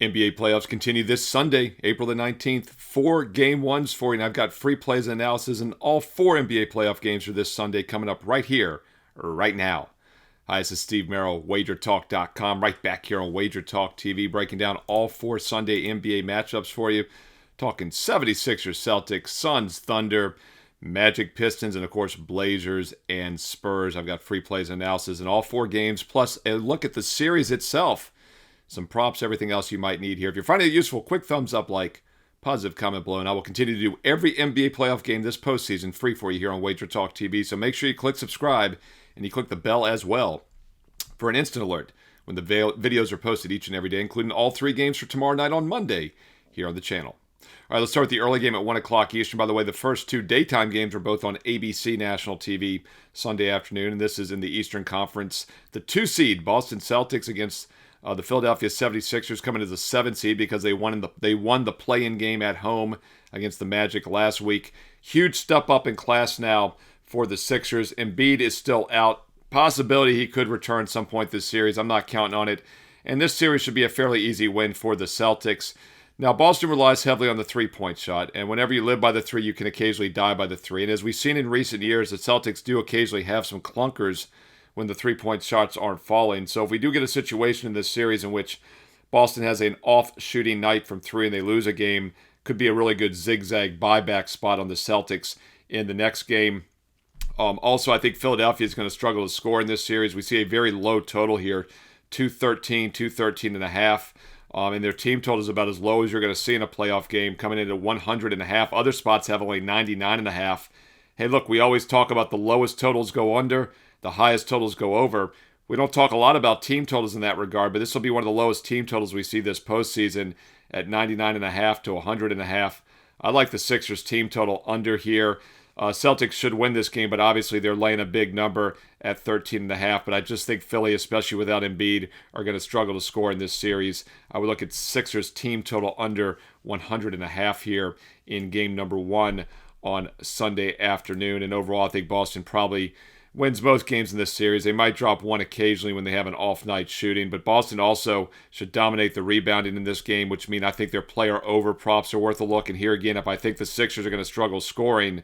NBA playoffs continue this Sunday, April the 19th. 4 game ones for you, and I've got free plays and analysis in all 4 NBA playoff games for this Sunday coming up right here, right now. Hi, this is Steve Merril, WagerTalk.com, right back here on WagerTalk TV, breaking down all 4 Sunday NBA matchups for you. Talking 76ers, Celtics, Suns, Thunder, Magic, Pistons, and of course Blazers and Spurs. I've got free plays and analysis in all 4 games, plus a look at the series itself. Some props, everything else you might need here. If you're finding it useful, quick thumbs up, like, positive comment below, and I will continue to do every NBA playoff game this postseason free for you here on Wager Talk TV. So make sure you click subscribe and you click the bell as well for an instant alert when the videos are posted each and every day, including all 3 games for tomorrow night on Monday here on the channel. All right, let's start with the early game at 1 o'clock Eastern. By the way, the first 2 daytime games are both on ABC National TV Sunday afternoon, and this is in the Eastern Conference. The 2 seed, Boston Celtics against the Philadelphia 76ers, coming as a 7 seed because they won the play-in game at home against the Magic last week. Huge step up in class now for the Sixers. Embiid is still out. Possibility he could return some point this series. I'm not counting on it. And this series should be a fairly easy win for the Celtics. Now, Boston relies heavily on the 3-point shot, and whenever you live by the 3, you can occasionally die by the 3. And as we've seen in recent years, the Celtics do occasionally have some clunkers when the 3-point shots aren't falling. So if we do get a situation in this series in which Boston has an off-shooting night from 3 and they lose a game, could be a really good zigzag buyback spot on the Celtics in the next game. Also, I think Philadelphia is going to struggle to score in this series. We see a very low total here, 213, 213.5. And their team total is about as low as you're going to see in a playoff game, coming in at 100.5. Other spots have only 99.5. Hey, look, we always talk about the lowest totals go under, the highest totals go over. We don't talk a lot about team totals in that regard, but this will be one of the lowest team totals we see this postseason at 99.5 to 100.5. I like the Sixers team total under here. Celtics should win this game, but obviously they're laying a big number at 13.5. But I just think Philly, especially without Embiid, are going to struggle to score in this series. I would look at Sixers team total under 100.5 here in game number 1 on Sunday afternoon. And overall, I think Boston probably wins both games in this series. They might drop one occasionally when they have an off night shooting, but Boston also should dominate the rebounding in this game, which means I think their player over props are worth a look. And here again, if I think the Sixers are going to struggle scoring,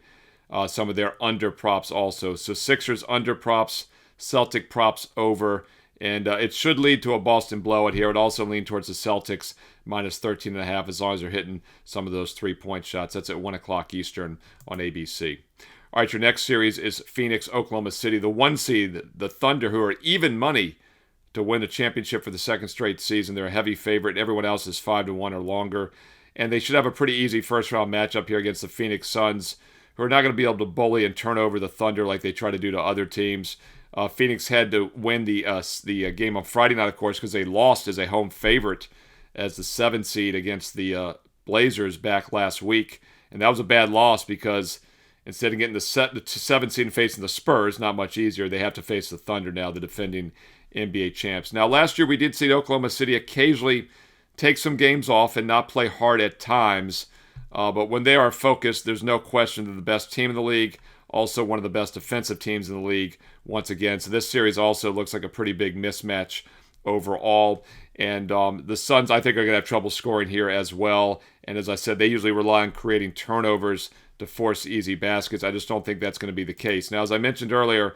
some of their under props also. So Sixers under props, Celtic props over, and it should lead to a Boston blowout here. It also lean towards the Celtics minus 13.5 as long as they're hitting some of those 3-point shots. That's at 1 o'clock Eastern on ABC. All right, your next series is Phoenix, Oklahoma City. The 1 seed, the Thunder, who are even money to win a championship for the 2nd straight season. They're a heavy favorite. Everyone else is 5-1 or longer. And they should have a pretty easy first-round matchup here against the Phoenix Suns, who are not going to be able to bully and turn over the Thunder like they try to do to other teams. Phoenix had to win the game on Friday night, of course, because they lost as a home favorite as the 7 seed against the Blazers back last week. And that was a bad loss because instead of getting the 7 seed and facing the Spurs, not much easier, they have to face the Thunder now, the defending NBA champs. Now, last year we did see Oklahoma City occasionally take some games off and not play hard at times. But when they are focused, there's no question they're the best team in the league, also one of the best defensive teams in the league once again. So this series also looks like a pretty big mismatch overall. And the Suns, I think, are going to have trouble scoring here as well. And as I said, they usually rely on creating turnovers to force easy baskets. I just don't think that's going to be the case. Now, as I mentioned earlier,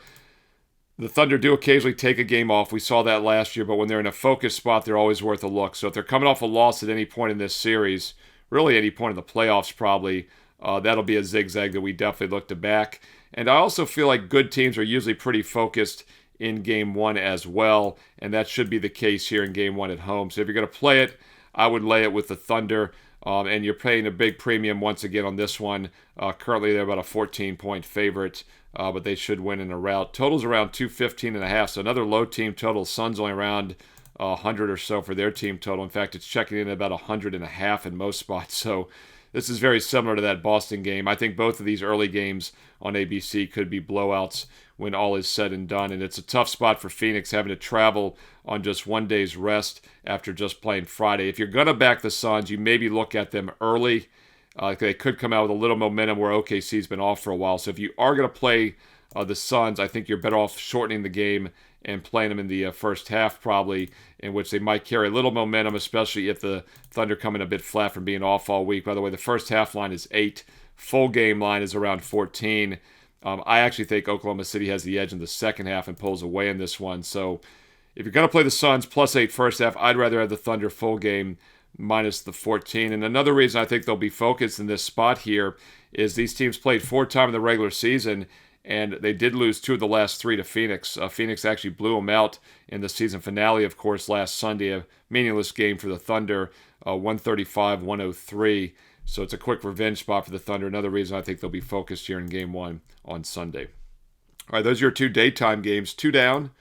the Thunder do occasionally take a game off. We saw that last year, but when they're in a focused spot, they're always worth a look. So if they're coming off a loss at any point in this series, really any point in the playoffs probably, that'll be a zigzag that we definitely look to back. And I also feel like good teams are usually pretty focused in Game 1 as well, and that should be the case here in Game 1 at home. So if you're going to play it, I would lay it with the Thunder, and you're paying a big premium once again on this one. Currently, they're about a 14-point favorite, but they should win in a rout. Total's around 215.5, so another low team total. Suns only around 100 or so for their team total. In fact, it's checking in at about 100.5 in most spots. So this is very similar to that Boston game. I think both of these early games on ABC could be blowouts when all is said and done. And it's a tough spot for Phoenix having to travel on just 1 day's rest after just playing Friday. If you're going to back the Suns, you maybe look at them early. They could come out with a little momentum where OKC's been off for a while. So if you are going to play the Suns, I think you're better off shortening the game and playing them in the first half probably, in which they might carry a little momentum, especially if the Thunder come in a bit flat from being off all week. By the way, the first half line is 8. Full game line is around 14. I actually think Oklahoma City has the edge in the second half and pulls away in this one. So if you're going to play the Suns +8 first half, I'd rather have the Thunder full game minus the 14. And another reason I think they'll be focused in this spot here is these teams played 4 times in the regular season, and they did lose 2 of the last 3 to Phoenix. Phoenix actually blew them out in the season finale, of course, last Sunday. A meaningless game for the Thunder, 135-103. So it's a quick revenge spot for the Thunder. Another reason I think they'll be focused here in Game 1 on Sunday. All right, those are your 2 daytime games. 2 down,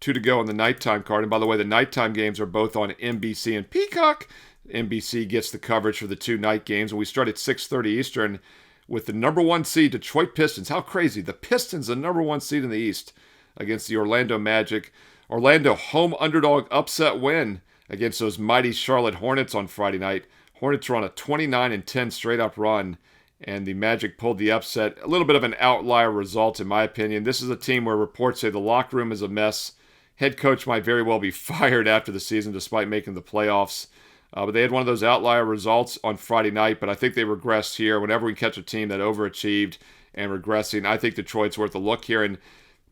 2 to go on the nighttime card. And by the way, the nighttime games are both on NBC and Peacock. NBC gets the coverage for the 2 night games. And we start at 6:30 Eastern with the number 1 seed Detroit Pistons. How crazy. The Pistons, the number 1 seed in the East, against the Orlando Magic. Orlando home underdog upset win against those mighty Charlotte Hornets on Friday night. Hornets are on a 29-10 straight-up run, and the Magic pulled the upset. A little bit of an outlier result, in my opinion. This is a team where reports say the locker room is a mess. Head coach might very well be fired after the season, despite making the playoffs. But they had one of those outlier results on Friday night, but I think they regressed here. Whenever we catch a team that overachieved and regressing, I think Detroit's worth a look here. And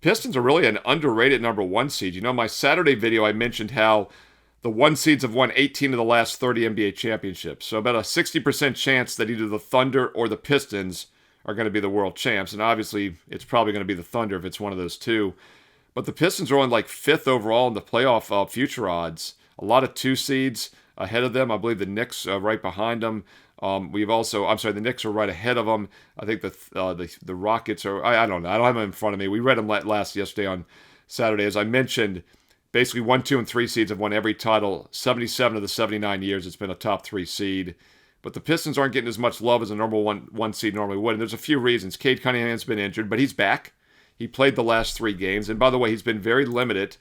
Pistons are really an underrated number 1 seed. You know, my Saturday video, I mentioned how the 1 seeds have won 18 of the last 30 NBA championships. So about a 60% chance that either the Thunder or the Pistons are going to be the world champs. And obviously, it's probably going to be the Thunder if it's one of those two. But the Pistons are on like 5th overall in the playoff future odds. A lot of 2 seeds ahead of them. I believe the Knicks right behind them. The Knicks are right ahead of them. I think the Rockets are, I don't know. I don't have them in front of me. We read them yesterday on Saturday. As I mentioned, basically 1, 2, and 3 seeds have won every title. 77 of the 79 years it's been a top 3 seed. But the Pistons aren't getting as much love as a number one seed normally would. And there's a few reasons. Cade Cunningham's been injured, but he's back. He played the last 3 games. And by the way, he's been very limited.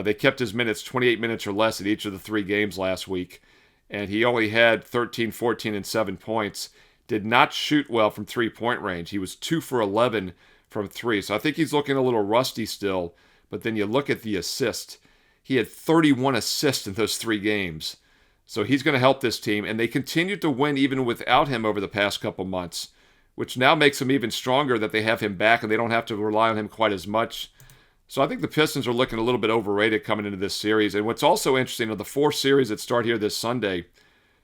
They kept his minutes 28 minutes or less at each of the 3 games last week. And he only had 13, 14, and 7 points. Did not shoot well from 3-point range. He was 2 for 11 from 3. So I think he's looking a little rusty still. But then you look at the assist. He had 31 assists in those 3 games. So he's going to help this team. And they continued to win even without him over the past couple months, which now makes them even stronger that they have him back and they don't have to rely on him quite as much. So I think the Pistons are looking a little bit overrated coming into this series. And what's also interesting, of the 4 series that start here this Sunday,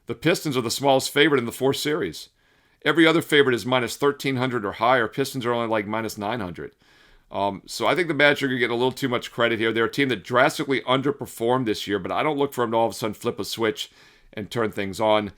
the Pistons are the smallest favorite in the 4 series. Every other favorite is minus 1,300 or higher. Pistons are only like minus 900. So I think the Magic are getting a little too much credit here. They're a team that drastically underperformed this year, but I don't look for them to all of a sudden flip a switch and turn things on.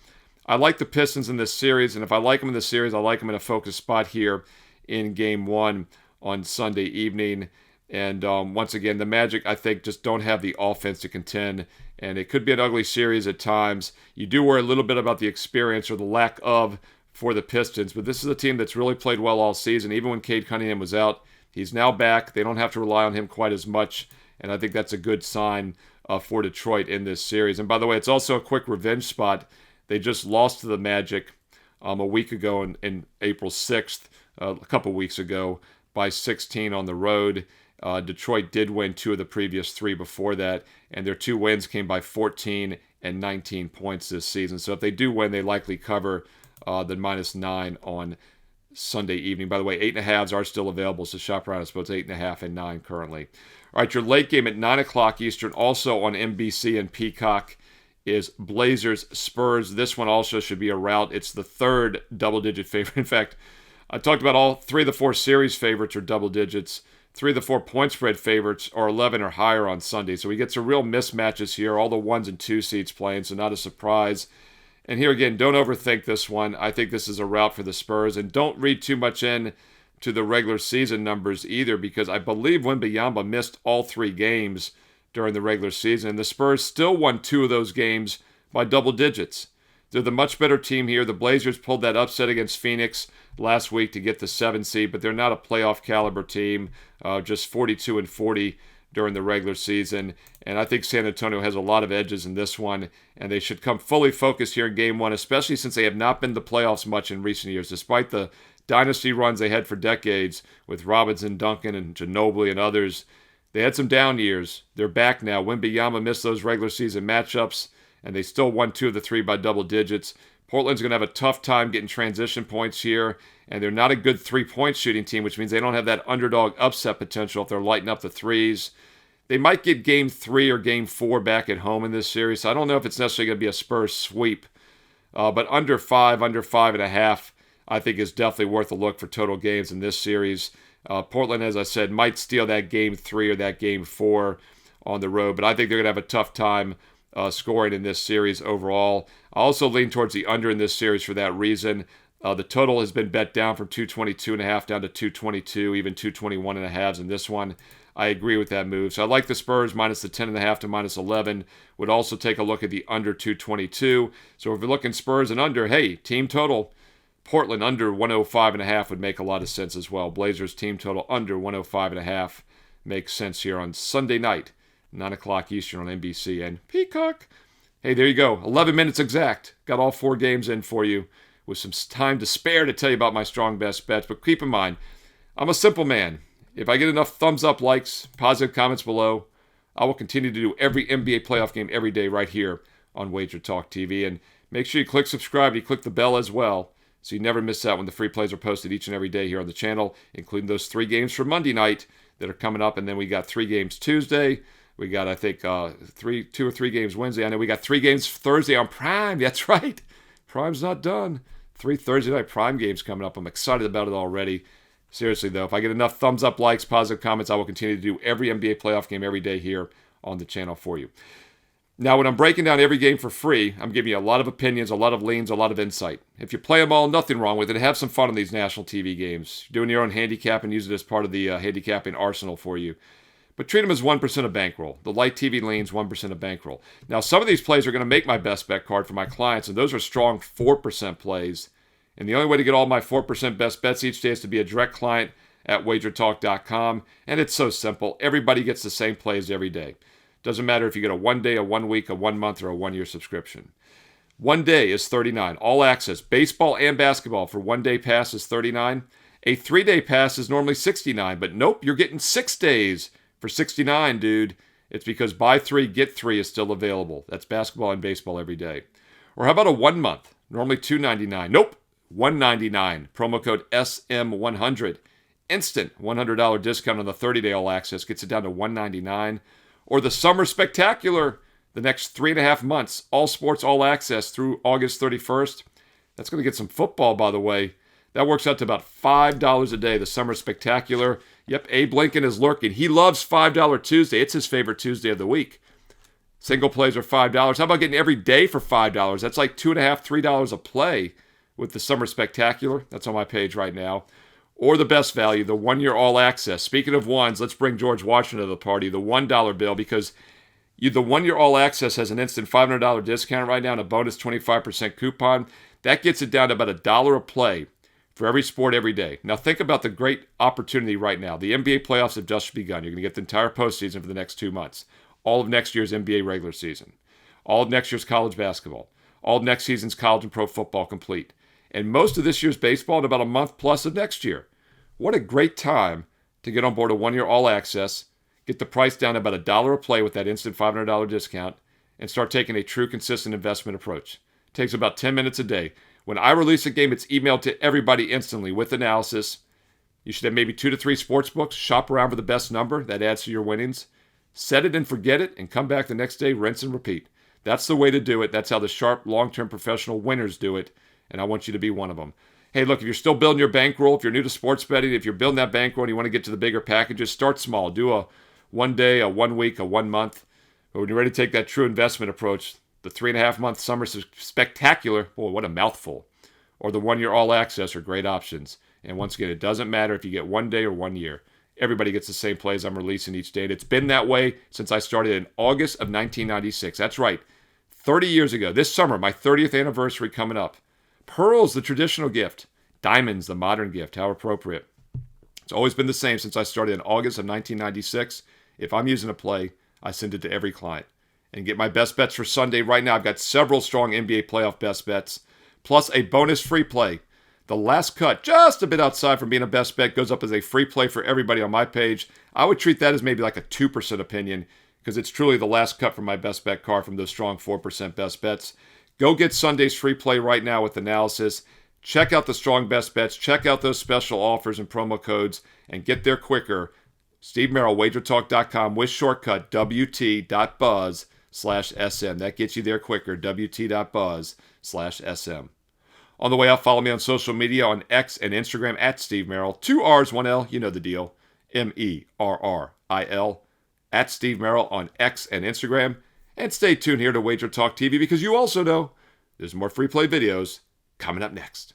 I like the Pistons in this series, and if I like them in this series, I like them in a focused spot here in Game 1 on Sunday evening. And once again, the Magic, I think, just don't have the offense to contend, and it could be an ugly series at times. You do worry a little bit about the experience or the lack of for the Pistons, but this is a team that's really played well all season. Even when Cade Cunningham was out, he's now back. They don't have to rely on him quite as much, and I think that's a good sign for Detroit in this series. And by the way, it's also a quick revenge spot. They just lost to the Magic a week ago in April 6th, a couple weeks ago, by 16 on the road. Detroit did win 2 of the previous 3 before that, and their 2 wins came by 14 and 19 points this season. So if they do win, they likely cover the -9 on Sunday evening. By the way, 8.5s are still available, so shop around. I suppose 8.5 and 9 currently. All right, your late game at 9 o'clock Eastern, also on NBC and Peacock, is Blazers Spurs. This one also should be a rout. It's the 3rd double-digit favorite. In fact, I talked about all 3 of the 4 series favorites are double digits. 3 of the 4 point spread favorites are 11 or higher on Sunday. So we get some real mismatches here. All the 1s and 2 seeds playing, so not a surprise. And here again, don't overthink this one. I think this is a rout for the Spurs. And don't read too much in to the regular season numbers either, because I believe Wembanyama missed all 3 games during the regular season. And the Spurs still won 2 of those games by double digits. They're the much better team here. The Blazers pulled that upset against Phoenix last week to get the 7 seed, but they're not a playoff caliber team, just 42-40 during the regular season. And I think San Antonio has a lot of edges in this one, and they should come fully focused here in Game 1, especially since they have not been to the playoffs much in recent years, despite the dynasty runs they had for decades with Robinson, Duncan, and Ginobili and others. They had some down years. They're back now. Wembanyama missed those regular season matchups, and they still won 2 of the 3 by double digits. Portland's going to have a tough time getting transition points here, and they're not a good three-point shooting team, which means they don't have that underdog upset potential if they're lighting up the threes. They might get Game 3 or Game 4 back at home in this series, so I don't know if it's necessarily going to be a Spurs sweep. But under 5.5, I think is definitely worth a look for total games in this series. Portland, as I said, might steal that Game 3 or that Game 4 on the road, but I think they're going to have a tough time scoring in this series overall. I also lean towards the under in this series for that reason. The total has been bet down from 222.5 down to 222, even 221.5 in this one. I agree with that move. So I like the Spurs minus the 10.5 to minus 11. Would also take a look at the under 222. So if you're looking Spurs and under, hey, team total, Portland under 105.5 would make a lot of sense as well. Blazers team total under 105.5 makes sense here on Sunday night, 9 o'clock Eastern on NBC and Peacock. Hey, there you go. 11 minutes exact. Got all 4 games in for you with some time to spare to tell you about my strong best bets. But keep in mind, I'm a simple man. If I get enough thumbs up, likes, positive comments below, I will continue to do every NBA playoff game every day right here on WagerTalk TV. And make sure you click subscribe. You click the bell as well so you never miss out when the free plays are posted each and every day here on the channel, including those 3 games for Monday night that are coming up. And then we got 3 games Tuesday. We got, I think, 2 or 3 games Wednesday. I know we got 3 games Thursday on Prime. That's right. Prime's not done. 3 Thursday night Prime games coming up. I'm excited about it already. Seriously, though, if I get enough thumbs up, likes, positive comments, I will continue to do every NBA playoff game every day here on the channel for you. Now, when I'm breaking down every game for free, I'm giving you a lot of opinions, a lot of leans, a lot of insight. If you play them all, nothing wrong with it. Have some fun on these national TV games. Doing your own handicap and use it as part of the handicapping arsenal for you. But treat them as 1% of bankroll. The light TV leans, 1% of bankroll. Now, some of these plays are going to make my best bet card for my clients, and those are strong 4% plays. And the only way to get all my 4% best bets each day is to be a direct client at WagerTalk.com. And it's so simple. Everybody gets the same plays every day. Doesn't matter if you get a 1 day, a 1 week, a 1 month, or a 1 year subscription. 1 day is $39. All access, baseball and basketball for 1 day pass is $39. A 3 day pass is normally $69. But nope, you're getting 6 days for $69, dude. It's because buy 3, get 3 is still available. That's basketball and baseball every day. Or how about a 1 month? Normally $299. Nope. $199. Promo code SM100. Instant $100 discount on the 30-day all access gets it down to $199. Or the Summer Spectacular, the next 3.5 months, all sports, all access through August 31st. That's going to get some football, by the way. That works out to about $5 a day, the Summer Spectacular. Yep, Abe Lincoln is lurking. He loves $5 Tuesday. It's his favorite Tuesday of the week. Single plays are $5. How about getting every day for $5? That's like $2.50, $3 a play with the Summer Spectacular. That's on my page right now. Or the best value, the 1 year all access. Speaking of ones, let's bring George Washington to the party, the $1 bill, because the 1 year all access has an instant $500 discount right now and a bonus 25% coupon. That gets it down to about $1 a play for every sport every day. Now think about the great opportunity right now. The NBA playoffs have just begun. You're going to get the entire postseason for the next 2 months. All of next year's NBA regular season. All of next year's college basketball. All of next season's college and pro football complete. And most of this year's baseball in about a month plus of next year. What a great time to get on board a 1 year all access, get the price down to about $1 a play with that instant $500 discount, and start taking a true consistent investment approach. It takes about 10 minutes a day. When I release a game, it's emailed to everybody instantly with analysis. You should have maybe 2 to 3 sports books. Shop around for the best number. That adds to your winnings. Set it and forget it, and come back the next day, rinse and repeat. That's the way to do it. That's how the sharp, long-term professional winners do it. And I want you to be one of them. Hey, look, if you're still building your bankroll, if you're new to sports betting, if you're building that bankroll and you want to get to the bigger packages, start small. Do a 1 day, a 1 week, a 1 month. But when you're ready to take that true investment approach, the 3.5 month Summer Spectacular, boy, what a mouthful. Or the 1 year all access are great options. And once again, it doesn't matter if you get 1 day or 1 year. Everybody gets the same plays I'm releasing each day. And it's been that way since I started in August of 1996. That's right. 30 years ago. This summer, my 30th anniversary coming up. Pearls, the traditional gift. Diamonds, the modern gift. How appropriate. It's always been the same since I started in August of 1996. If I'm using a play, I send it to every client. And get my best bets for Sunday right now. I've got several strong NBA playoff best bets, plus a bonus free play. The last cut, just a bit outside from being a best bet, goes up as a free play for everybody on my page. I would treat that as maybe like a 2% opinion because it's truly the last cut from my best bet card from those strong 4% best bets. Go get Sunday's free play right now with analysis. Check out the strong best bets. Check out those special offers and promo codes and get there quicker. Steve Merril, WagerTalk.com with shortcut WT.buzz/SM. That gets you there quicker, WT.buzz/SM. On the way out, follow me on social media on X and Instagram at Steve Merril. 2 R's, 1 L, you know the deal. MERRIL at Steve Merril on X and Instagram. And stay tuned here to WagerTalk TV because you also know there's more free play videos coming up next.